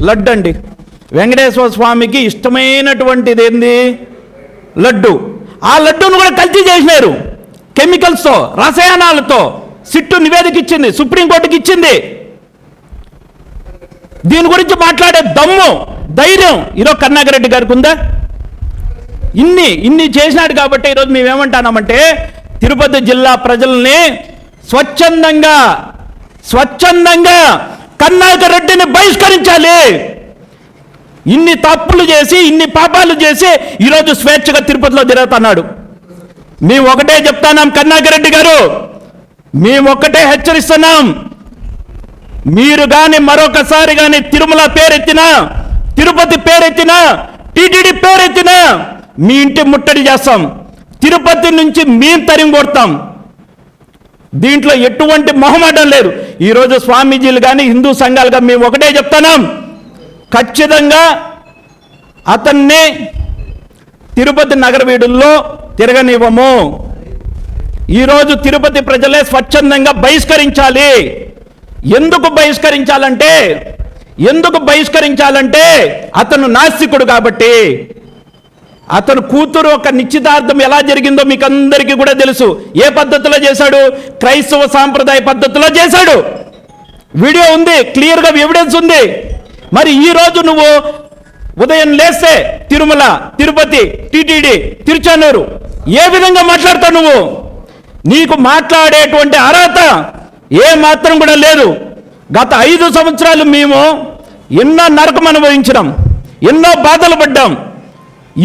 లడ్డు అండి. వెంకటేశ్వర స్వామికి ఇష్టమైనటువంటిది ఏంది? లడ్డు. ఆ లడ్డూను కూడా కల్తీ చేసినారు కెమికల్స్తో, రసాయనాలతో. సిట్టు నివేదిక ఇచ్చింది, సుప్రీంకోర్టుకి ఇచ్చింది. దీని గురించి మాట్లాడే దమ్ము, ధైర్యం ఈరోజు కరుణాకర్ రెడ్డి గారికి ఉందా? ఇన్ని చేసినాడు కాబట్టి ఈరోజు మేమేమంటున్నామంటే తిరుపతి జిల్లా ప్రజల్ని స్వచ్ఛందంగా కరుణాకర్ రెడ్డిని బహిష్కరించాలి. ఇన్ని తప్పులు చేసి, ఇన్ని పాపాలు చేసి ఈరోజు స్వేచ్ఛగా తిరుపతిలో తిరుగుతున్నాడు. మేము ఒకటే చెప్తున్నాం కరుణాకర్ రెడ్డి గారు, మేము ఒకటే హెచ్చరిస్తున్నాం. మీరు కానీ మరొకసారి కానీ తిరుమల పేరెత్తినా, తిరుపతి పేరెత్తినా, టీటీడీ పేరెత్తినా మీ ఇంటి ముట్టడి చేస్తాం. తిరుపతి నుంచి మేము తరిమి కొడతాం. దీంట్లో ఎటువంటి మొహమాటం లేదు. ఈరోజు స్వామీజీలు కానీ హిందూ సంఘాలుగా మేము ఒకటే చెప్తున్నాం, ఖచ్చితంగా అతన్ని తిరుపతి నగర వీధుల్లో తిరగనివ్వము. ఈరోజు తిరుపతి ప్రజలే స్వచ్ఛందంగా బహిష్కరించాలి. ఎందుకు బహిష్కరించాలంటే అతను నాస్తికుడు కాబట్టి. అతను కూతురు ఒక నిశ్చితార్థం ఎలా జరిగిందో మీకు అందరికీ కూడా తెలుసు. ఏ పద్ధతిలో చేశాడు? క్రైస్తవ సాంప్రదాయ పద్ధతిలో చేశాడు. వీడియో ఉంది, క్లియర్గా ఎవిడెన్స్ ఉంది. మరి ఈరోజు నువ్వు ఉదయం లేస్తే తిరుమల, తిరుపతి, టీటీడీ, తిరుచానూరు ఏ విధంగా మాట్లాడతావు? నువ్వు నీకు మాట్లాడేటువంటి అర్హత ఏ మాత్రం కూడా లేదు. గత 5 సంవత్సరాలు మేము ఎన్నో నరకం అనుభవించినాం, ఎన్నో బాధలు పడ్డాం.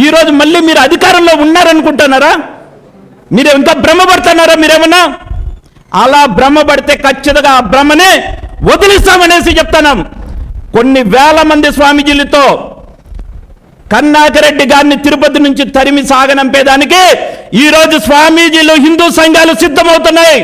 ఈరోజు మళ్ళీ మీరు అధికారంలో ఉన్నారనుకుంటున్నారా? మీరు ఇంకా భ్రమపడుతున్నారా? మీరేమన్నా అలా భ్రమపడితే ఖచ్చితంగా ఆ భ్రమనే వదిలిస్తామనేసి చెప్తున్నాం. కొన్ని వేల మంది స్వామీజీలతో కరుణాకర్ రెడ్డి గారిని తిరుపతి నుంచి తరిమి సాగనంపేదానికి ఈరోజు స్వామీజీలు, హిందూ సంఘాలు సిద్ధమవుతున్నాయి.